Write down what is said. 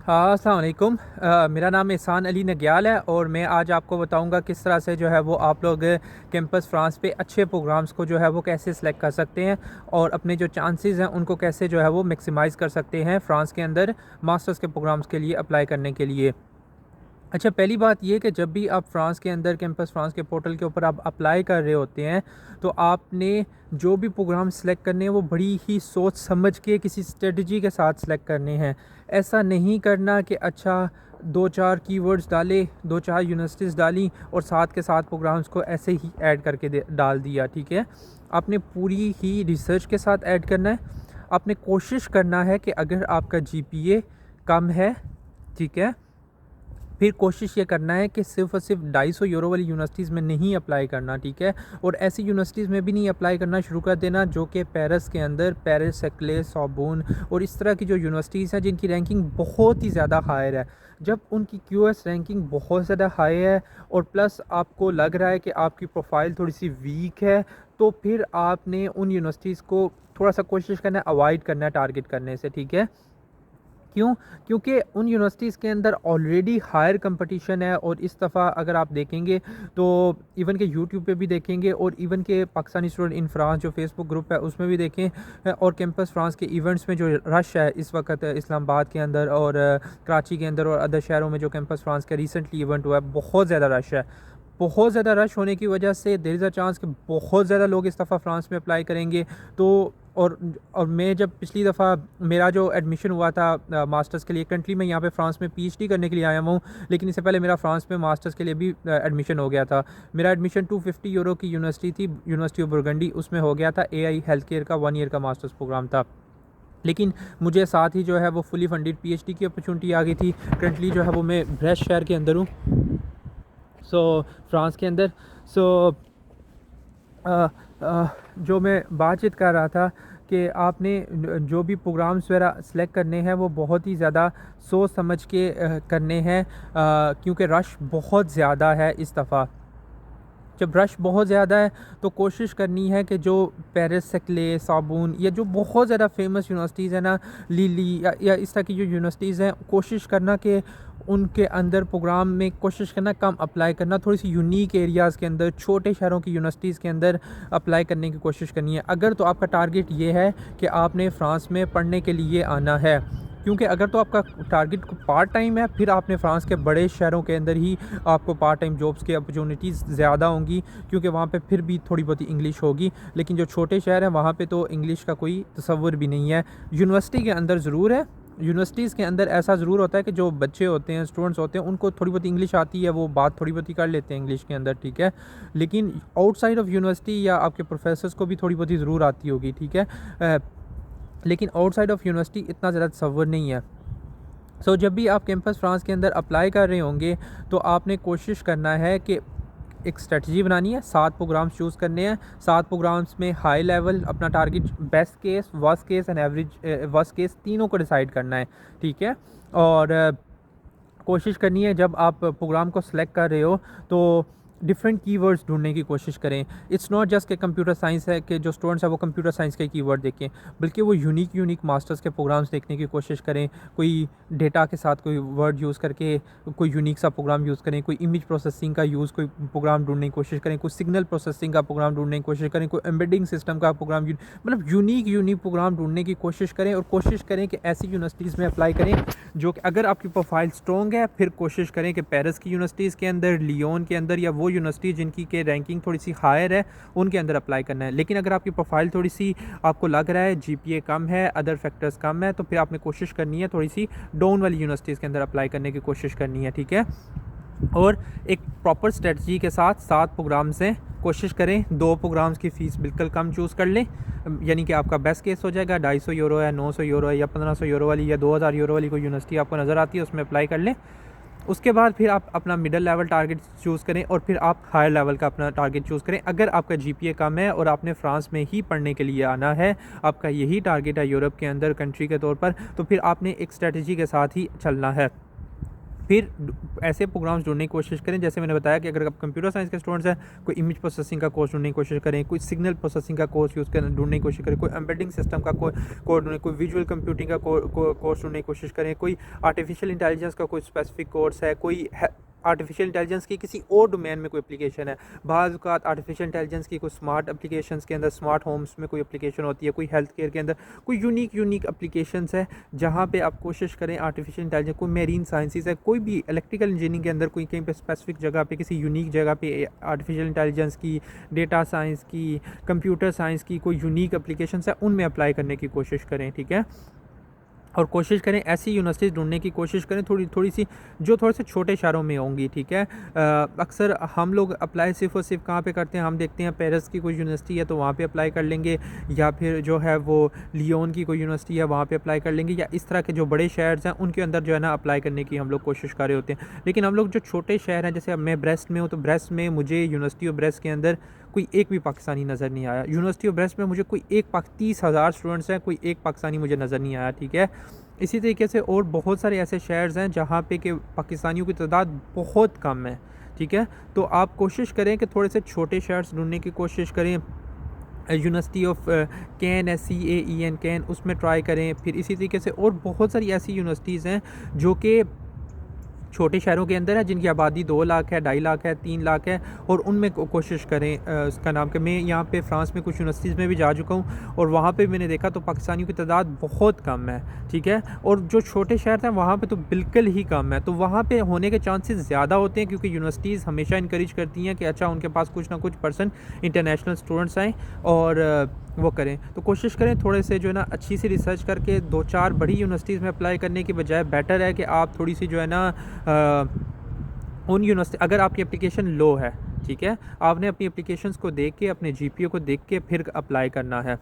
हाँ, अस्सलाम वालेकुम। मेरा नाम एहसान अली नग्याल है और मैं आज आपको बताऊंगा किस तरह से जो है वो आप लोग कैंपस फ्रांस पे अच्छे प्रोग्राम्स को जो है वो कैसे सिलेक्ट कर सकते हैं और अपने जो चांसेस हैं उनको कैसे जो है वो मैक्सिमाइज़ कर सकते हैं फ्रांस के अंदर मास्टर्स के प्रोग्राम्स के लिए अप्लाई करने के लिए। अच्छा, पहली बात ये कि जब भी आप फ्रांस के अंदर कैंपस फ्रांस के पोर्टल के ऊपर आप अप्लाई कर रहे होते हैं, तो आपने जो भी प्रोग्राम सेलेक्ट करने हैं वो बड़ी ही सोच समझ के किसी स्ट्रेटजी के साथ सेलेक्ट करने हैं। ऐसा नहीं करना कि अच्छा 2-4 कीवर्ड्स डाले, 2-4 यूनिवर्सिटीज़ डाली और साथ के साथ प्रोग्राम्स को ऐसे ही ऐड करके डाल दिया, ठीक है। आपने पूरी ही रिसर्च के साथ ऐड करना है। आपने कोशिश करना है कि अगर आपका जीपीए कम है, ठीक है, फिर कोशिश ये करना है कि सिर्फ़ और सिर्फ 250 यूरो वाली यूनिवर्सिटीज़ में नहीं अप्लाई करना, ठीक है। और ऐसी यूनिवर्सिटीज़ में भी नहीं अप्लाई करना शुरू कर देना जो कि पेरिस के अंदर पेरिस, सक्ले, सोर्बोन और इस तरह की जो यूनिवर्सिटीज़ हैं जिनकी रैंकिंग बहुत ही ज़्यादा हायर है। जब उनकी क्यूएस रैंकिंग बहुत ज़्यादा हाई है और प्लस आपको लग रहा है कि आपकी प्रोफाइल थोड़ी सी वीक है, तो फिर आपने उन यूनिवर्सिटीज़ को थोड़ा सा कोशिश करना है अवॉइड करना है टारगेट करने से, ठीक है। क्यों? क्योंकि उन यूनिवर्सिटीज़ के अंदर ऑलरेडी हायर कंपटीशन है और इस दफ़ा अगर आप देखेंगे तो इवन के यूट्यूब पे भी देखेंगे और इवन के पाकिस्तानी स्टूडेंट इन फ्रांस जो फेसबुक ग्रुप है उसमें भी देखें और कैंपस फ्रांस के इवेंट्स में जो रश है इस वक्त इस्लामाबाद के अंदर और कराची के अंदर और अदर शहरों में जो कैंपस फ्रांस का रिसेंटली इवेंट हुआ है, बहुत ज़्यादा रश है। बहुत ज़्यादा रश होने की वजह से देयर इज़ अ चांस कि बहुत ज़्यादा लोग इस दफ़ा फ्रांस में अप्लाई करेंगे। तो और और मैं जब पिछली दफ़ा मेरा जो एडमिशन हुआ था मास्टर्स के लिए, करंटली मैं यहाँ पे फ्रांस में पीएचडी करने के लिए आया हूँ, लेकिन इससे पहले मेरा फ्रांस में मास्टर्स के लिए भी एडमिशन हो गया था। मेरा एडमिशन 250 यूरो की यूनिवर्सिटी थी, यूनिवर्सिटी ऑफ बुरगंडी, उसमें हो गया था। एआई हेल्थ केयर का 1 ईयर का मास्टर्स प्रोग्राम था, लेकिन मुझे साथ ही जो है वो फुली फंडेड पीएचडी की अपॉर्चुनिटी आ गई थी। करंटली जो है वो मैं ब्रेस्ट शहर के अंदर हूँ, फ्रांस के अंदर। सो जो मैं बातचीत कर रहा था कि आपने जो भी प्रोग्राम्स वगैरह सेलेक्ट करने हैं वो बहुत ही ज़्यादा सोच समझ के करने हैं, क्योंकि रश बहुत ज़्यादा है इस दफ़ा। जब रश बहुत ज़्यादा है तो कोशिश करनी है कि जो पेरिस, सक्ले, सोर्बोन या जो बहुत ज़्यादा फेमस यूनिवर्सिटीज़ हैं ना, लिली या इस तरह की जो यूनिवर्सिटीज़ हैं, कोशिश करना कि उनके अंदर प्रोग्राम में कोशिश करना कम अप्लाई करना, थोड़ी सी यूनिक एरियाज़ के अंदर, छोटे शहरों की यूनिवर्सिटीज़ के अंदर अप्लाई करने की कोशिश करनी है। अगर तो आपका टारगेट ये है कि आपने फ्रांस में पढ़ने के लिए आना है, क्योंकि अगर तो आपका टारगेट पार्ट टाइम है, फिर आपने फ्रांस के बड़े शहरों के अंदर ही आपको पार्ट टाइम जॉब्स की अपॉर्चुनिटीज़ ज़्यादा होंगी, क्योंकि वहाँ पे फिर भी थोड़ी बहुत इंग्लिश होगी। लेकिन जो छोटे शहर हैं वहाँ पे तो इंग्लिश का कोई तसव्वुर भी नहीं है। यूनिवर्सिटी के अंदर ज़रूर है, यूनिवर्सिटीज़ के अंदर ऐसा ज़रूर होता है कि जो बच्चे होते हैं, स्टूडेंट्स होते हैं, उनको थोड़ी बहुत इंग्लिश आती है, वो बात थोड़ी बहुत ही कर लेते हैं इंग्लिश के अंदर, ठीक है। लेकिन आउटसाइड ऑफ यूनिवर्सिटी या आपके प्रोफेसर्स को भी थोड़ी बहुत ही ज़रूर आती होगी, ठीक है। लेकिन आउटसाइड ऑफ यूनिवर्सिटी इतना ज़्यादा तसव्वुर नहीं है। जब भी आप कैंपस फ्रांस के अंदर अप्लाई कर रहे होंगे तो आपने कोशिश करना है कि एक स्ट्रेटजी बनानी है, 7 प्रोग्राम्स चूज़ करने हैं। 7 प्रोग्राम्स में हाई लेवल अपना target, best case, worst case and average worst case तीनों को डिसाइड करना है, ठीक है। और कोशिश करनी है जब आप प्रोग्राम को सिलेक्ट कर रहे हो तो डिफरेंट कीवर्ड्स ढूंढने की कोशिश करें। इट्स नॉट जस्ट कि कंप्यूटर साइंस है कि जो स्टूडेंट्स हैं वो कंप्यूटर साइंस के कीवर्ड देखें, बल्कि वो यूनिक मास्टर्स के प्रोग्राम्स देखने की कोशिश करें। कोई डेटा के साथ कोई वर्ड यूज़ करके कोई यूनिक सा प्रोग्राम यूज़ करें, कोई इमेज प्रोसेसिंग का कोई प्रोग्राम ढूंढने की कोशिश करें, कोई सिग्नल प्रोसेसिंग का प्रोग्राम ढूंढने की कोशिश करें, कोई एम्बेडिंग सिस्टम का प्रोग्राम, मतलब यूनिक प्रोग्राम ढूंढने की कोशिश करें। और कोशिश करें कि ऐसी यूनिवर्सिटीज़ में अप्लाई करें जो कि अगर आपकी प्रोफाइल स्ट्रॉन्ग है, फिर कोशिश करें कि पेरिस की यूनिवर्सिटीज़ के अंदर, लियोन के अंदर या वो यूनिवर्सिटी जिनकी के रैंकिंग थोड़ी सी हायर है उनके अंदर अप्लाई करना है। लेकिन अगर आपकी प्रोफाइल थोड़ी सी आपको लग रहा है जीपीए कम है, अदर फैक्टर्स कम है, तो फिर आपने कोशिश करनी है थोड़ी सी डाउन वाली यूनिवर्सिटीज़ के अंदर अप्लाई करने की कोशिश करनी है, ठीक है। और एक प्रॉपर स्ट्रेटजी के साथ 7 प्रोग्राम से कोशिश करें 2 प्रोग्राम्स की फ़ीस बिल्कुल कम चूज़ कर लें, यानी कि आपका बेस्ट केस हो जाएगा 250 यूरो है, 900 यूरो है या 1500 यूरो वाली या 2000 यूरो वाली कोई यूनिवर्सिटी आपको नज़र आती है, उसमें अप्लाई कर लें। उसके बाद फिर आप अपना मिडल लेवल टारगेट चूज़ करें और फिर आप हायर लेवल का अपना टारगेट चूज़ करें। अगर आपका जीपीए कम है और आपने फ्रांस में ही पढ़ने के लिए आना है, आपका यही टारगेट है यूरोप के अंदर कंट्री के तौर पर, तो फिर आपने एक स्ट्रेटजी के साथ ही चलना है। फिर ऐसे प्रोग्राम्स ढूंढने की कोशिश करें, जैसे मैंने बताया कि अगर आप कंप्यूटर साइंस के स्टूडेंट्स हैं, कोई इमेज प्रोसेसिंग का कोर्स ढूंढने की कोशिश करें, कोई सिग्नल प्रोसेसिंग का कोर्स ढूंढने की कोशिश करें, कोई एम्बेडिंग सिस्टम का कोर्स ढूंढने, कोई विजुअल कंप्यूटिंग का कोर्स ढूंढने की कोशिश करें, कोई आर्टिफिशियल इंटेलिजेंस का कोई स्पेसिफिक कोर्स है, कोई आर्टिफिशियल इंटेलिजेंस की किसी और डोमेन में कोई एप्लीकेशन है। बाज़ औक़ात आर्टिफिशियल इंटेलिजेंस की कोई स्मार्ट एप्लीकेशंस के अंदर, स्मार्ट होम्स में कोई एप्लीकेशन होती है, कोई हेल्थ केयर के अंदर कोई यूनिक एप्लीकेशंस है, जहाँ पे आप कोशिश करें आर्टिफिशियल इंटेलिजेंस, कोई मेरीन साइंसेस है, कोई भी इलेक्ट्रिकल इंजीनियरिंग के अंदर कोई कहीं पे स्पेसिफिक जगह पे, किसी यूनिक जगह पे आर्टिफिशियल इंटेलिजेंस की, डेटा साइंस की, कंप्यूटर साइंस की कोई यूनिक एप्लीकेशंस है, उनमें अप्लाई करने की कोशिश करें, ठीक है। और कोशिश करें ऐसी यूनिवर्सिटीज़ ढूंढने की कोशिश करें थोड़ी सी जो थोड़े से छोटे शहरों में होंगी, ठीक है। अक्सर हम लोग अप्लाई सिर्फ़ और सिर्फ कहाँ पे करते हैं, हम देखते हैं पेरिस की कोई यूनिवर्सिटी है तो वहाँ पे अप्लाई कर लेंगे, या फिर जो है वो लियोन की कोई यूनिवर्सिटी है वहाँ पे अप्लाई कर लेंगे, या इस तरह के जो बड़े शहर हैं उनके अंदर जो है ना अप्लाई करने की हम लोग कोशिश कर रहे होते हैं। लेकिन हम लोग जो छोटे शहर हैं, जैसे अब मैं ब्रेस्ट में हूँ, तो ब्रेस्ट में मुझे यूनिवर्सिटी ऑफ ब्रेस्ट के अंदर कोई एक भी पाकिस्तानी नज़र नहीं आया। यूनिवर्सिटी ऑफ ब्रेस्ट में मुझे कोई एक 30,000 स्टूडेंट्स हैं, कोई एक पाकिस्तानी मुझे नज़र नहीं आया, ठीक है। इसी तरीके से और बहुत सारे ऐसे शहर्स हैं जहाँ पे कि पाकिस्तानियों की तादाद बहुत कम है, ठीक है। तो आप कोशिश करें कि थोड़े से छोटे शहर्स ढूंढने की कोशिश करें। University of can, CAEN can, उसमें ट्राई करें। फिर इसी तरीके से और बहुत सारी ऐसी यूनिवर्सिटीज़ हैं जो कि छोटे शहरों के अंदर है, जिनकी आबादी 2 लाख है, 2.5 लाख है, 3 लाख है, और उनमें कोशिश करें। उसका नाम कि मैं यहाँ पे फ्रांस में कुछ यूनिवर्सिटीज़ में भी जा चुका हूँ और वहाँ पे मैंने देखा तो पाकिस्तानियों की तादाद बहुत कम है, ठीक है। और जो छोटे शहर हैं वहाँ पे तो बिल्कुल ही कम है, तो वहाँ पे होने के चांसेस ज़्यादा होते हैं, क्योंकि यूनिवर्सिटीज़ हमेशा इनकरेज करती हैं कि अच्छा उनके पास कुछ ना कुछ परसेंट इंटरनेशनल स्टूडेंट्स आएँ और वो करें। तो कोशिश करें थोड़े से जो है ना अच्छी सी रिसर्च करके 2-4 बड़ी यूनिवर्सिटीज़ में अप्लाई करने की बजाय बेटर है कि आप थोड़ी सी जो है ना उन यूनिवर्सिटी, अगर आपकी एप्लीकेशन लो है, ठीक है, आपने अपनी एप्लीकेशंस को देख के, अपने GPA को देख के फिर अप्लाई करना है।